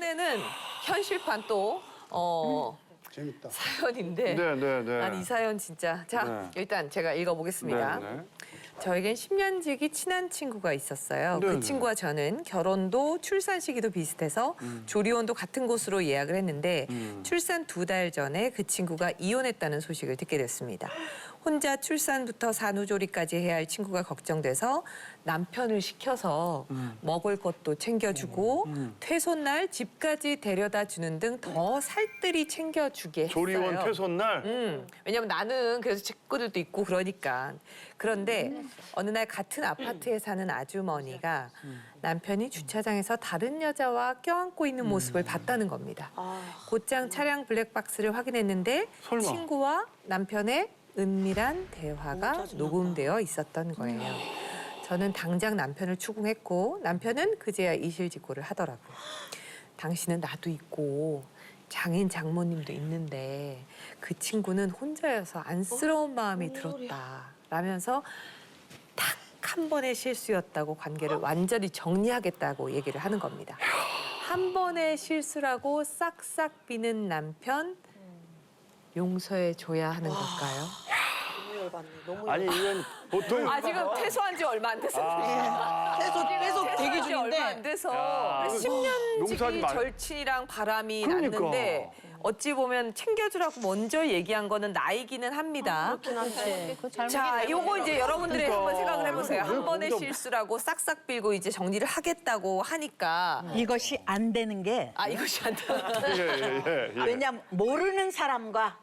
이번에는 현실판 또 재밌다. 사연인데 네. 난 이 사연 진짜 일단 제가 읽어보겠습니다. 네. 저에겐 10년지기 친한 친구가 있었어요. 네, 그 네. 친구와 저는 결혼도 출산 시기도 비슷해서 조리원도 같은 곳으로 예약을 했는데 출산 2달 전에 그 친구가 이혼했다는 소식을 듣게 됐습니다. 혼자 출산부터 산후조리까지 해야 할 친구가 걱정돼서 남편을 시켜서 먹을 것도 챙겨주고 퇴소날 집까지 데려다 주는 등 더 살뜰히 챙겨주게 했어요. 조리원 퇴소날? 왜냐면 나는 그래서 친구들도 있고 그러니까. 그런데 어느 날 같은 아파트에 사는 아주머니가 남편이 주차장에서 다른 여자와 껴안고 있는 모습을 봤다는 겁니다. 곧장 차량 블랙박스를 확인했는데 설마. 친구와 남편의 은밀한 대화가 녹음되어 있었던 거예요. 저는 당장 남편을 추궁했고 남편은 그제야 이실직고를 하더라고요. 당신은 나도 있고 장인 장모님도 있는데 그 친구는 혼자여서 안쓰러운 마음이 들었다 라면서 딱 한 번의 실수였다고 관계를 완전히 정리하겠다고 얘기를 하는 겁니다. 한 번의 실수라고 싹싹 비는 남편 용서해 줘야 하는 걸까요? 너무 열받네. 너무 아니 이건 보통 아 지금 퇴소한 지 얼마 안 됐어요. 계속 대기 퇴소한 지 얼마 안 중인데 돼서 야, 10년 용서하지 지기 말- 절친이랑 바람이 그러니까. 났는데 어찌 보면 챙겨주라고 먼저 얘기한 거는 나이기는 합니다. 자, 요거 이제 여러분들이 그러니까. 한번 생각을 해보세요. 왜 한 번의 거기다- 실수라고 싹싹 빌고 이제 정리를 하겠다고 하니까 이것이 안 되는 게 아 이것이 안 돼. 예. 왜냐면 모르는 사람과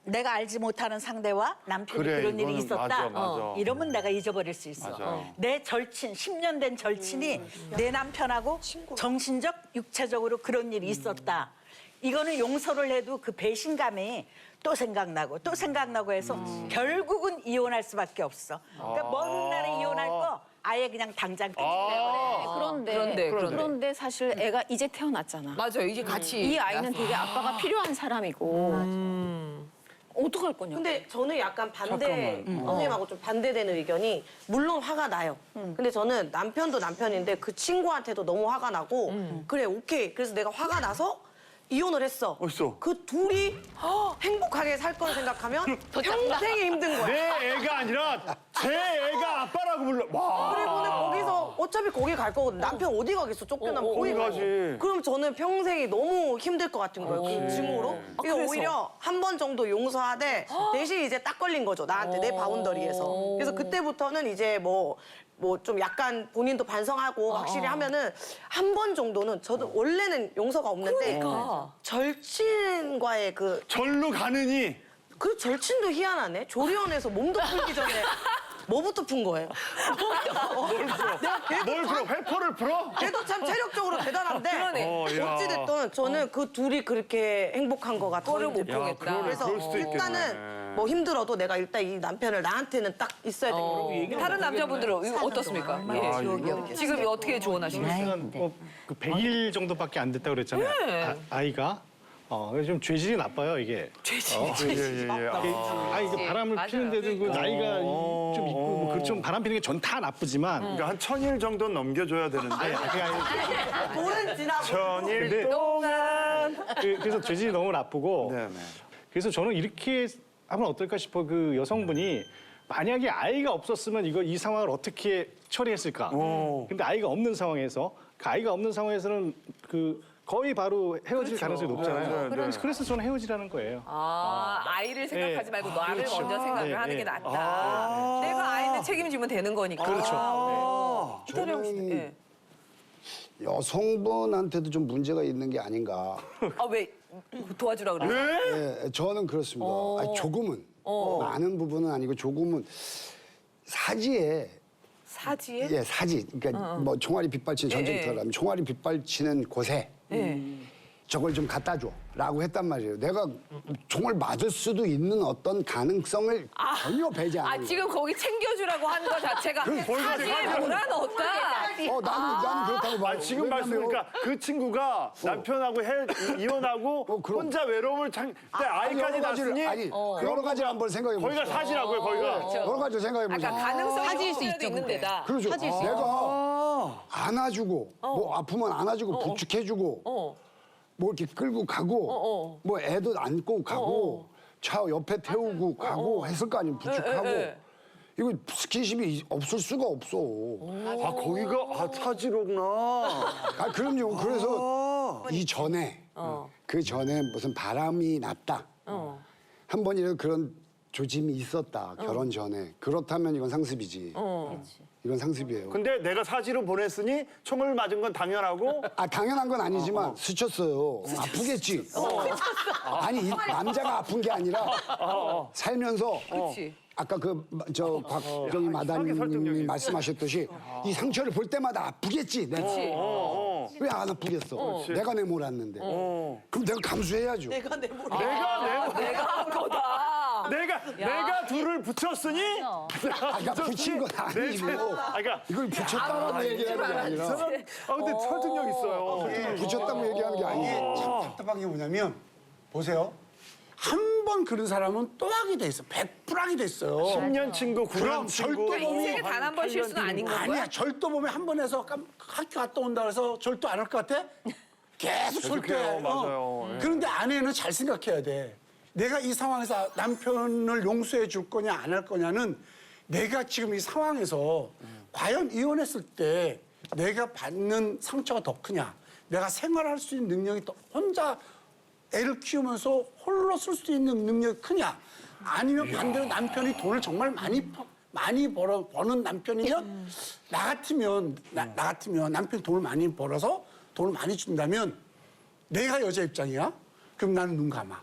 내가 알지 못하는 상대와 남편이 그래, 그런 일이 이거는 있었다. 맞아. 이러면 내가 잊어버릴 수 있어. 맞아. 내 절친, 10년 된 절친이 내 남편하고 정신적, 육체적으로 그런 일이 있었다. 이거는 용서를 해도 그 배신감이 또 생각나고 해서 결국은 이혼할 수밖에 없어. 그러니까 먼 날에 이혼할 거 아예 그냥 당장 끝내버려. 그런데. 사실 애가 이제 태어났잖아. 맞아요. 이게 같이 이 아이는 되게 아빠가 필요한 사람이고 어떡할 거냐. 근데 저는 약간 반대 선생님하고 좀 반대되는 의견이 물론 화가 나요. 근데 저는 남편도 남편인데 그 친구한테도 너무 화가 나고 그래 오케이 그래서 내가 화가 나서 이혼을 했어. 어딨어? 그 둘이 행복하게 살 걸 생각하면 평생이 힘든 거야. 내 애가 아니라 제 애가 아빠라고 불러. 와. 그리고는 거기서 어차피 거기 갈 거거든. 남편 어디 가겠어? 쫓겨나면 거기 가지. 그럼 저는 평생이 너무 힘들 것 같은 거예요. 그 증오로. 그래서 오히려 한 번 정도 용서하되 대신 이제 딱 걸린 거죠. 나한테 내 바운더리에서. 그래서 그때부터는 이제 뭐 좀 약간 본인도 반성하고 확실히 하면은 한 번 정도는 저도 원래는 용서가 없는데 절친과의 절로 가느니 그 절친도 희한하네. 조리원에서 몸도 풀기 전에 뭐부터 푼 거예요? 뭘 풀어? 회포를 풀어? 걔도 참 체력적으로 대단한데 야. 어찌됐든 저는 그 둘이 그렇게 행복한 것 같아요. 그거를 못 보겠다. 그래서 그럴 수도 일단은 있겠네. 뭐 힘들어도 내가 일단 이 남편을 나한테는 딱 있어야 되고 다른 남자분들은 이거 어떻습니까? 예. 지금 어떻게 조언하시겠어요? 그 100일 정도밖에 안 됐다고 그랬잖아요. 네. 아이가. 그래서 좀 죄질이 나빠요, 이게. 예. 이게 바람을 맞아요. 피는데도 그 나이가 좀 있고, 좀 바람 피는 게 전 다 나쁘지만. 그러니까 한 1000일 정도는 넘겨줘야 되는데. 돌은 지나고 1000일 동안. 그래서 죄질이 너무 나쁘고. 네네. 그래서 저는 이렇게 하면 어떨까 싶어. 그 여성분이 만약에 아이가 없었으면 이 상황을 어떻게 처리했을까. 근데 아이가 없는 상황에서, 그 아이가 없는 상황에서는 거의 바로 헤어질 가능성이 높잖아요. 네. 그래서 저는 헤어지라는 거예요. 아이를 생각하지 말고 나를 그렇죠. 먼저 생각을 네, 하는 네. 게 낫다. 내가 아이는 책임지면 되는 거니까. 그렇죠. 이태령 씨. 예. 여성분한테도 좀 문제가 있는 게 아닌가. 아, 왜 도와주라 그래요? 예, 저는 그렇습니다. 아니, 조금은 많은 부분은 아니고 조금은 사지에 사지에? 예, 사지. 그러니까 뭐 총알이 빗발치는 전쟁 들어가면 총알이 빗발치는 곳에 저걸 좀 갖다 줘라고 했단 말이에요. 내가 총을 맞을 수도 있는 어떤 가능성을 전혀 배제 안 해요. 지금 거기 챙겨주라고 한 거 자체가 사지에 몰아넣었다. 나는 그렇다고 봐. 지금 말씀이니까 그 친구가 남편하고 이혼하고 그럼. 혼자 외로움을 근데 아이까지 낳았으니 여러 가지를 한번 생각해 보세요. 거기가 사지라고요, 거기가. 여러 가지를 생각해 보세요. 가능성이 사지일 수 있을 있죠, 있는 근데. 데다. 그렇죠. 내가 안아주고 뭐 아프면 안아주고 부축해주고 뭐 이렇게 끌고 가고 뭐 애도 안고 가고 차 옆에 태우고 가고 했을 거 아니에요. 부축하고 이거 스킨십이 없을 수가 없어. 아 거기가 타지로구나. 아 그럼요. 그래서 이 전에 그 전에 무슨 바람이 났다. 한 번이라도 그런 조짐이 있었다. 결혼 전에. 그렇다면 이건 상습이지. 이건 상습이에요. 근데 내가 사지로 보냈으니 총을 맞은 건 당연하고 아 당연한 건 아니지만 스쳤어요. 아프겠지. 아니 이 남자가 아픈 게 아니라 살면서 아까 그 저 박정희 마담님이 설득력이 말씀하셨듯이 이 상처를 볼 때마다 아프겠지. 왜 안 아프겠어? 내가 내몰았는데. 그럼 내가 감수해야죠. 내가 내 물. 내가 한 거다. 내가 둘을 붙였으니. 그러니까 붙인 건 아니고 그러니까 이걸 붙였다고 얘기하는 게 아니라 근데 설득력 있어요. 붙였다고 얘기하는 게 아니고 참 답답한 게 뭐냐면 보세요. 한 번 그런 사람은 또 하게 돼 있어. 100% 돼 있어요. 10년 친구, 9년 그럼 친구. 절도 인생에 단 한 번 실수는 아닌 거고요. 아니야. 절도 보면 한 번 해서 학교 갔다 온다 그래서 절도 안 할 것 같아? 계속 절도해. 계속해요. 맞아요. 예. 그런데 아내는 잘 생각해야 돼. 내가 이 상황에서 남편을 용서해 줄 거냐 안 할 거냐는 내가 지금 이 상황에서 과연 이혼했을 때 내가 받는 상처가 더 크냐. 내가 생활할 수 있는 능력이 더 혼자 애를 키우면서 홀로 쓸 수 있는 능력이 크냐. 아니면 반대로 남편이 돈을 정말 많이 버는 남편이면 나 같으면 남편이 돈을 많이 벌어서 돈을 많이 준다면 내가 여자 입장이야? 그럼 나는 눈 감아.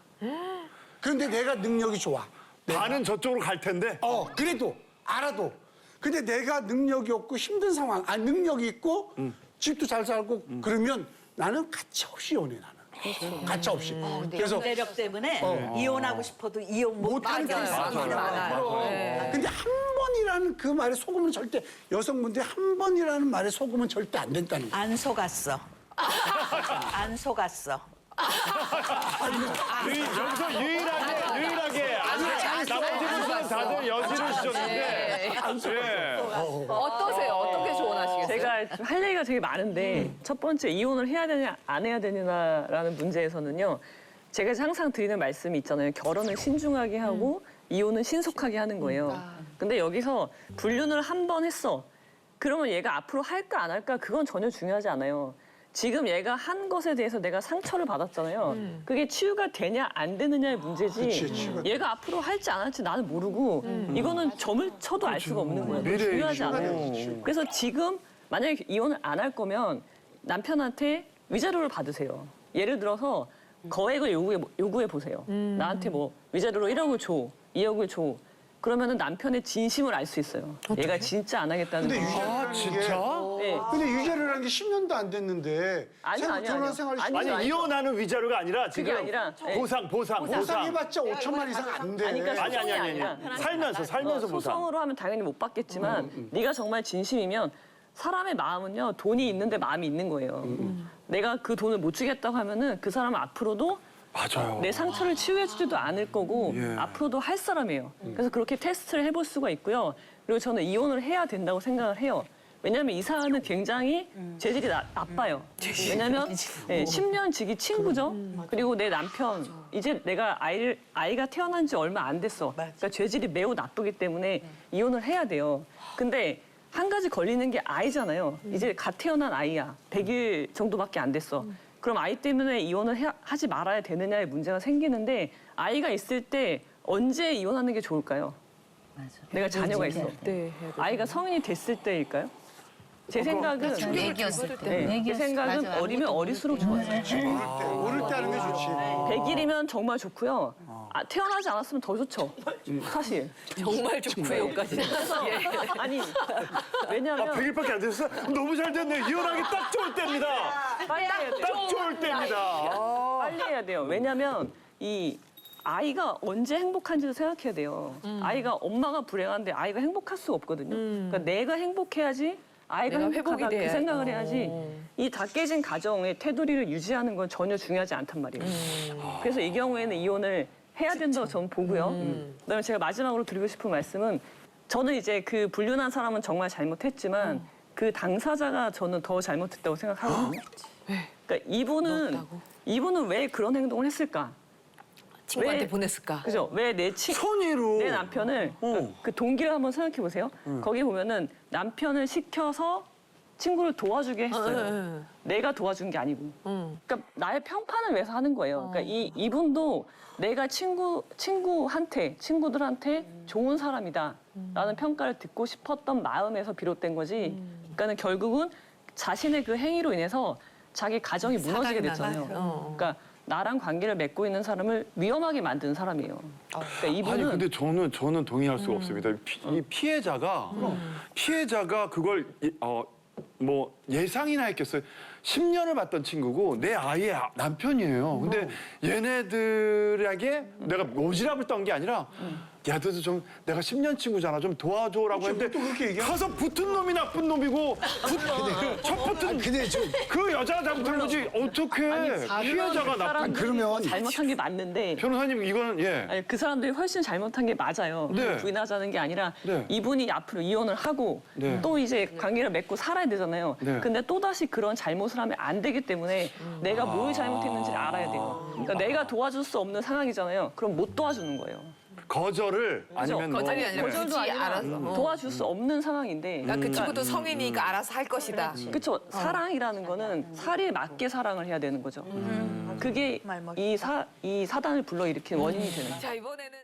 그런데 내가 능력이 좋아. 반은 저쪽으로 갈 텐데. 그래도 알아도. 근데 내가 능력이 없고 힘든 상황, 능력이 있고 집도 잘 살고 그러면 나는 가차 없이 이혼해 나는. 가차 없이. 그래서 경제력 때문에 이혼하고 싶어도 이혼 못하는 게 있어. 많아요. 근데 한 번이라는 그 말에 속으면 절대 여성분들이 한 번이라는 말에 속으면 절대 안 된다는 거야. 안 속았어. 안 속았어. 여기서 유일하게 나머지 분들은 다들 여지를 주셨는데. 예. 어떠세요? 어떻게 조언하시겠어요? 제가 좀할 얘기가 되게 많은데 첫 번째 이혼을 해야 되냐 안 해야 되냐라는 문제에서는요. 제가 항상 드리는 말씀이 있잖아요. 결혼은 신중하게 하고 이혼은 신속하게 하는 거예요. 근데 여기서 불륜을 한 번 했어. 그러면 얘가 앞으로 할까 안 할까 그건 전혀 중요하지 않아요. 지금 얘가 한 것에 대해서 내가 상처를 받았잖아요. 그게 치유가 되냐 안 되느냐의 문제지. 얘가 앞으로 할지 안 할지 나는 모르고 이거는 점을 쳐도 알 수가 없는 거예요. 그건 중요하지 않아요. 그래서 지금 만약에 이혼을 안 할 거면 남편한테 위자료를 받으세요. 예를 들어서 거액을 요구해 보세요. 나한테 뭐 위자료로 1억을 줘, 2억을 줘. 그러면은 남편의 진심을 알 수 있어요. 얘가 진짜 안 하겠다는 거. 진짜? 네. 근데 유죄라는 게 10년도 안 됐는데 아니요. 결혼 생활이 아니요. 아니 이혼하는 위자료가 아니라 지금 아니라, 네. 보상. 보상해봤자 5천만 이상 안 돼. 아니, 그러니까 아니. 소송이 아니라 살면서 보상. 소송으로 하면 당연히 못 받겠지만 네가 정말 진심이면 사람의 마음은요 돈이 있는데 마음이 있는 거예요. 내가 그 돈을 못 주겠다고 하면은 그 사람은 앞으로도 맞아요. 내 상처를 치유해주지도 않을 거고 앞으로도 할 사람이에요. 그래서 그렇게 테스트를 해볼 수가 있고요. 그리고 저는 이혼을 해야 된다고 생각을 해요. 왜냐하면 이 사안은 굉장히 재질이 나빠요. 왜냐하면 10년 지기 친구죠. 그리고 내 남편 이제 내가 아이가 태어난 지 얼마 안 됐어. 그러니까 죄질이 매우 나쁘기 때문에 이혼을 해야 돼요. 근데 한 가지 걸리는 게 아이잖아요. 이제 갓 태어난 아이야. 100일 정도밖에 안 됐어. 그럼 아이 때문에 이혼을 하지 말아야 되느냐의 문제가 생기는데 아이가 있을 때 언제 이혼하는 게 좋을까요? 내가 자녀가 있어. 아이가 성인이 됐을 때일까요? 제 생각은 애기였을 때. 네, 제 생각은 어리면 어릴수록 좋아요. 오를 때 하는 게 좋지. 100일이면 정말 좋고요. 태어나지 않았으면 더 좋죠. 사실. 정말 좋고요까지. 그래서 아니 왜냐하면 100일밖에 안 됐어? 너무 잘 됐네요. 이혼하기 딱 좋을 때입니다. 빨리 해야 돼요. 딱 좋을 때입니다. 빨리 해야 돼요. 왜냐하면 이 아이가 언제 행복한지도 생각해야 돼요. 아이가 엄마가 불행한데 아이가 행복할 수가 없거든요. 그러니까 내가 행복해야지 아이가 내가 행복하다 회복이 그 돼야 생각을 해야지 이 다 깨진 가정의 테두리를 유지하는 건 전혀 중요하지 않단 말이에요. 그래서 이 경우에는 이혼을 해야 된다고 저는 보고요. 그다음에 제가 마지막으로 드리고 싶은 말씀은 저는 이제 그 불륜한 사람은 정말 잘못했지만 그 당사자가 저는 더 잘못했다고 생각하거든요. 그러니까 이분은 왜 그런 행동을 했을까? 친구한테 왜? 보냈을까? 그죠? 왜 내 선의로. 내 남편을 그 동기를 한번 생각해 보세요. 거기 보면은 남편을 시켜서 친구를 도와주게 했어요. 내가 도와준 게 아니고. 그러니까 나의 평판을 위해서 하는 거예요. 그러니까 이분도 내가 친구들한테 좋은 사람이다라는 평가를 듣고 싶었던 마음에서 비롯된 거지. 그러니까는 결국은 자신의 그 행위로 인해서 자기 가정이 무너지게 됐잖아요. 그러니까 나랑 관계를 맺고 있는 사람을 위험하게 만드는 사람이에요. 그러니까 이분은 아니 근데 저는 동의할 수가 없습니다. 이 피해자가 그걸 뭐 예상이나 했겠어요. 10년을 봤던 친구고 내 아이의 남편이에요. 근데 얘네들에게 내가 오지랖을 떤 게 아니라 야, 너도 좀 내가 10년 친구잖아. 좀 도와줘라고 했는데 또 그렇게 얘기해? 가서 붙은 놈이 나쁜 놈이고 첫 붙은 근데 좀 그 여자가 잘못한 거지. 어떻게 피해자가 나쁜 그러면 잘못한 게 맞는데 변호사님 이거는 예. 아니, 그 사람들이 훨씬 잘못한 게 맞아요. 네. 부인하자는 게 아니라 네. 이분이 앞으로 이혼을 하고 네. 또 이제 관계를 맺고 살아야 되잖아요. 네. 근데 또다시 그런 잘못을 하면 안 되기 때문에 내가 뭘 잘못했는지를 알아야 돼요. 그러니까 내가 도와줄 수 없는 상황이잖아요. 그럼 못 도와주는 거예요. 거절을 아니면 뭐 거절이 아니라 거절도 굳이 아니라 알아서. 도와줄 수 없는 상황인데 그러니까 그 친구도 성인이니까 알아서 할 것이다. 그렇죠. 사랑이라는 거는 살에 맞게 사랑을 해야 되는 거죠. 그게 이 사단을 불러일으킨 원인이 되는 거죠. 자, 이번에는